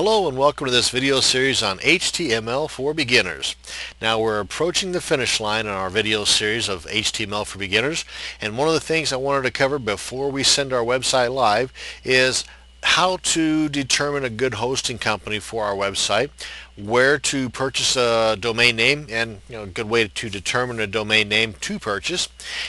Hello and welcome to this video series on HTML for beginners. Now we're approaching the finish line in our video series of HTML for beginners, and one of the things I wanted to cover before we send our website live is how to determine a good hosting company for our website, where to purchase a domain name, and a good way to determine a domain name to purchase,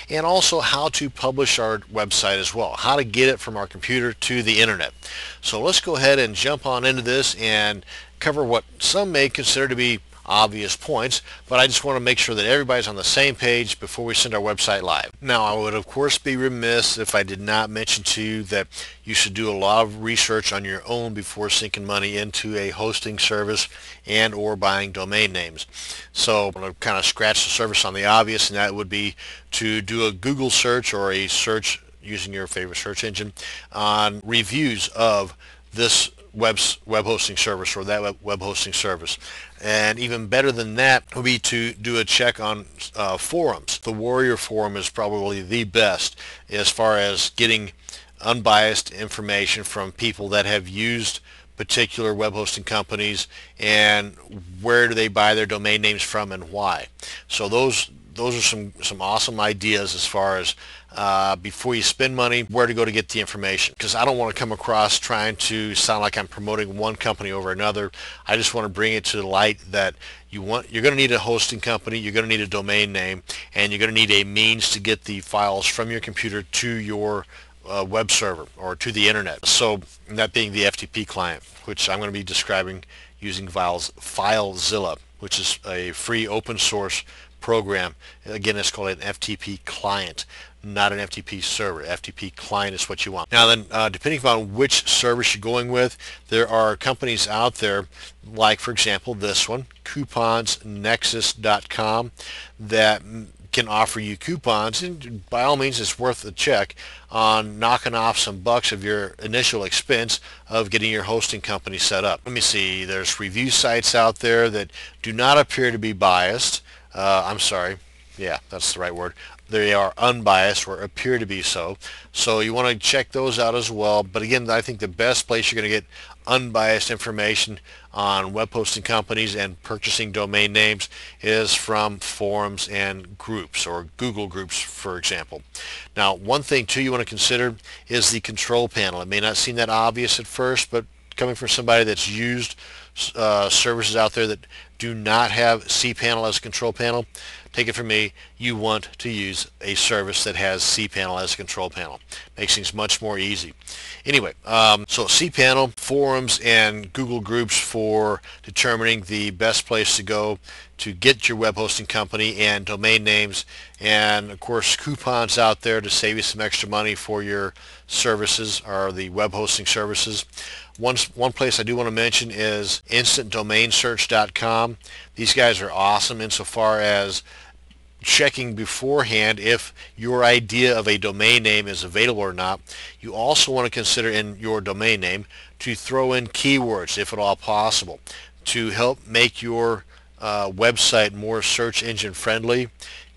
and also how to publish our website as well, how to get it from our computer to the internet. So let's go ahead and jump on into this and cover what some may consider to be obvious points, but I just want to make sure that everybody's on the same page before we send our website live. Now, I would of course be remiss if I did not mention to you that you should do a lot of research on your own before sinking money into a hosting service and or buying domain names. So I'm going to kind of scratch the surface on the obvious, and that would be to do a Google search or a search using your favorite search engine on reviews of this web hosting service or that web hosting service. And even better than that would be to do a check on forums. The Warrior Forum is probably the best as far as getting unbiased information from people that have used particular web hosting companies and where do they buy their domain names from and why. So those are some awesome ideas as far as before you spend money, where to go to get the information, because I don't want to come across trying to sound like I'm promoting one company over another. I just want to bring it to the light that you're going to need a hosting company, you're going to need a domain name, and you're going to need a means to get the files from your computer to your web server or to the internet. So that being the FTP client, which I'm going to be describing using FileZilla, which is a free open source program. Again, it's called an FTP client, not an FTP server. FTP client is what you want. Now then, depending upon which service you're going with, there are companies out there like, for example, this one, couponsnexus.com, that can offer you coupons, and by all means it's worth a check on knocking off some bucks of your initial expense of getting your hosting company set up. Let me see, there's review sites out there that do not appear to be biased. I'm sorry, yeah, that's the right word. They are unbiased or appear to be so. So you want to check those out as well. But again, I think the best place you're going to get unbiased information on web hosting companies and purchasing domain names is from forums and groups, or Google groups, for example. Now, one thing too you want to consider is the control panel. It may not seem that obvious at first, but coming from somebody that's used services out there that do not have cPanel as a control panel, take it from me, you want to use a service that has cPanel as a control panel. Makes things much more easy. Anyway, so cPanel, forums, and Google groups for determining the best place to go to get your web hosting company and domain names, and of course coupons out there to save you some extra money for your services or the web hosting services. One place I do want to mention is instantdomainsearch.com. These guys are awesome insofar as checking beforehand if your idea of a domain name is available or not. You also want to consider in your domain name to throw in keywords, if at all possible, to help make your website more search engine friendly.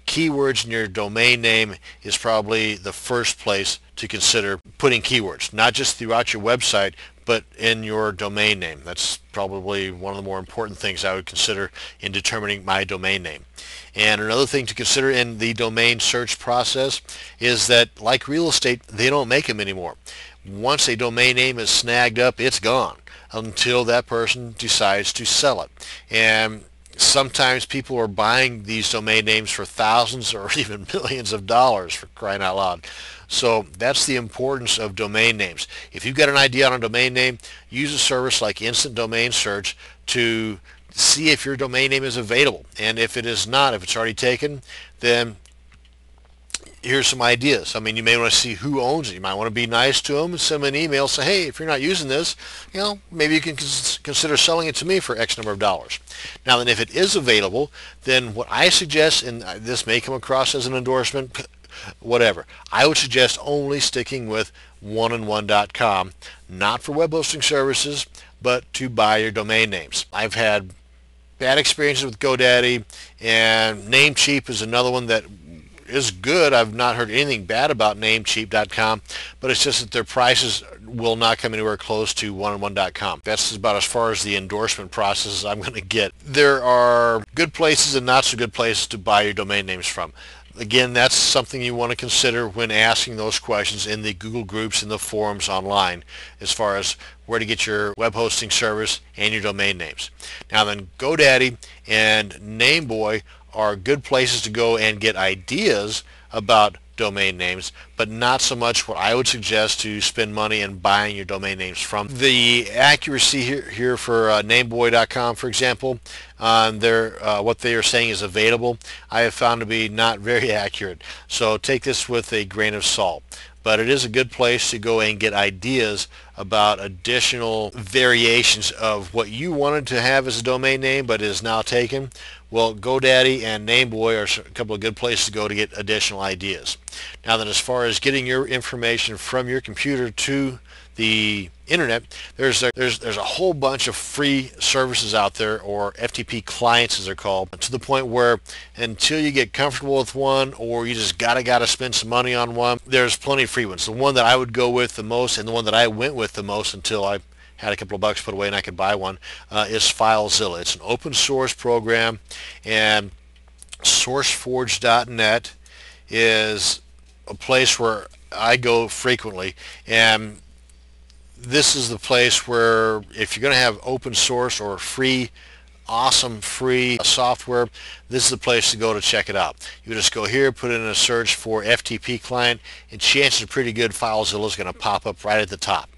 Keywords in your domain name is probably the first place to consider putting keywords, not just throughout your website, but in your domain name. That's probably one of the more important things I would consider in determining my domain name. And another thing to consider in the domain search process is that, like real estate, they don't make them anymore. Once a domain name is snagged up, it's gone until that person decides to sell it. And sometimes people are buying these domain names for thousands or even millions of dollars, for crying out loud. So that's the importance of domain names. If you've got an idea on a domain name, use a service like Instant Domain Search to see if your domain name is available. And if it is not, if it's already taken, then here's some ideas. I mean, you may want to see who owns it. You might want to be nice to them and send them an email, say, hey, if you're not using this, maybe you can consider selling it to me for X number of dollars. Now then, if it is available, then what I suggest, and this may come across as an endorsement, whatever, I would suggest only sticking with oneandone.com, not for web hosting services, but to buy your domain names. I've had bad experiences with GoDaddy, and Namecheap is another one that is good. I've not heard anything bad about Namecheap.com, but it's just that their prices will not come anywhere close to one-on-one.com. That's about as far as the endorsement process I'm going to get. There are good places and not so good places to buy your domain names from. Again, that's something you want to consider when asking those questions in the Google groups and the forums online as far as where to get your web hosting service and your domain names. Now then, GoDaddy and Nameboy are good places to go and get ideas about domain names, but not so much what I would suggest to spend money in buying your domain names from. The accuracy here for nameboy.com, for example, what they are saying is available, I have found to be not very accurate. So take this with a grain of salt. But it is a good place to go and get ideas about additional variations of what you wanted to have as a domain name but is now taken. Well, GoDaddy and Nameboy are a couple of good places to go to get additional ideas. Now then, as far as getting your information from your computer to the internet, there's a whole bunch of free services out there, or FTP clients as they're called, to the point where until you get comfortable with one, or you just gotta spend some money on one, there's plenty of free ones. The one that I would go with the most, and the one that I went with the most until I had a couple of bucks put away and I could buy one, is FileZilla. It's an open source program, and SourceForge.net is a place where I go frequently, and this is the place where if you're going to have open source or free, awesome free software, this is the place to go to check it out. You just go here, put in a search for FTP client, and chances are pretty good FileZilla is going to pop up right at the top.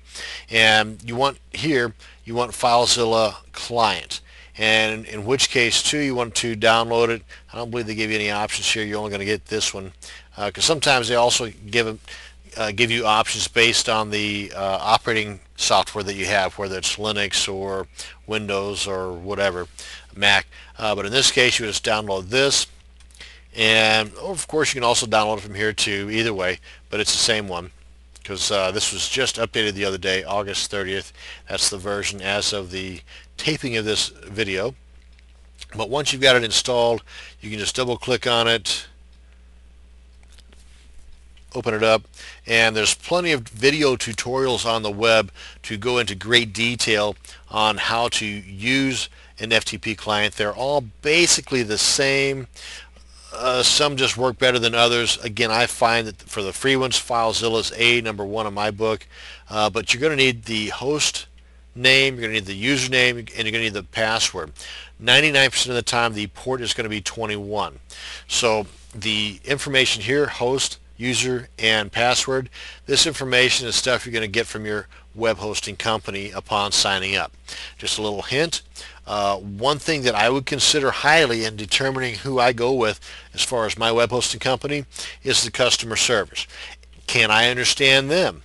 And you want FileZilla client, and in which case too you want to download it. I don't believe they give you any options here. You're only going to get this one, because sometimes they also give you options based on the operating software that you have, whether it's Linux or Windows or whatever, Mac. But in this case, you just download this, and of course you can also download it from here too. Either way, but it's the same one, because this was just updated the other day, August 30th. That's the version as of the taping of this video. But once you've got it installed, you can just double click on it, open it up, and there's plenty of video tutorials on the web to go into great detail on how to use an FTP client. They're all basically the same. Some just work better than others. Again, I find that for the free ones, FileZilla is number one in my book. But you're going to need the host name, you're going to need the username, and you're going to need the password. 99% of the time, the port is going to be 21. So the information here, host, user, and password, this information is stuff you're going to get from your web hosting company upon signing up. Just a little hint. One thing that I would consider highly in determining who I go with as far as my web hosting company is the customer service. Can I understand them?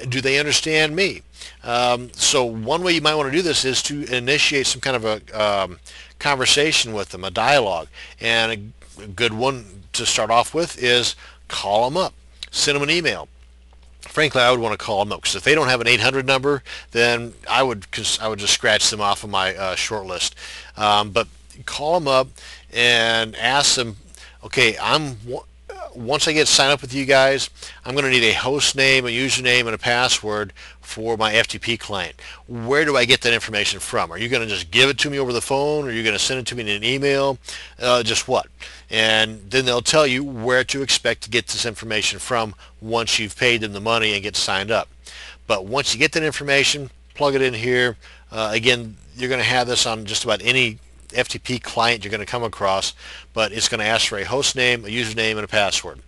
Do they understand me? So one way you might want to do this is to initiate some kind of a conversation with them, a dialogue. And a good one to start off with is call them up, send them an email. Frankly, I would want to call them up, because if they don't have an 800 number, then I would just scratch them off of my short list. But call them up and ask them, okay, once I get signed up with you guys, I'm going to need a host name, a username, and a password for my FTP client. Where do I get that information from? Are you going to just give it to me over the phone, or are you going to send it to me in an email? Just what? And then they'll tell you where to expect to get this information from once you've paid them the money and get signed up. But once you get that information, plug it in here. Again, you're going to have this on just about any FTP client you're going to come across, but it's going to ask for a host name, a username, and a password.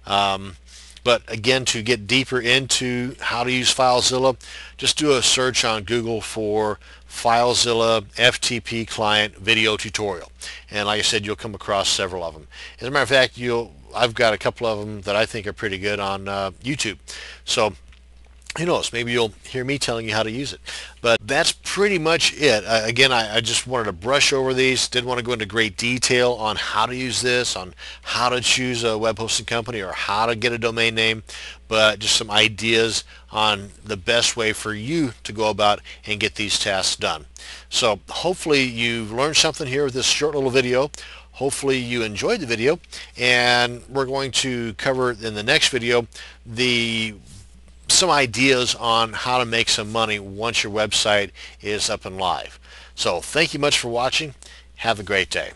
But again, to get deeper into how to use FileZilla, just do a search on Google for FileZilla FTP client video tutorial, and like I said, you'll come across several of them. As a matter of fact, I've got a couple of them that I think are pretty good on YouTube. So who knows, maybe you'll hear me telling you how to use it. But that's pretty much it. Again, I just wanted to brush over these. Didn't want to go into great detail on how to use this, on how to choose a web hosting company, or how to get a domain name, but just some ideas on the best way for you to go about and get these tasks done. So hopefully you've learned something here with this short little video. Hopefully you enjoyed the video, and we're going to cover in the next video some ideas on how to make some money once your website is up and live. So thank you much for watching. Have a great day.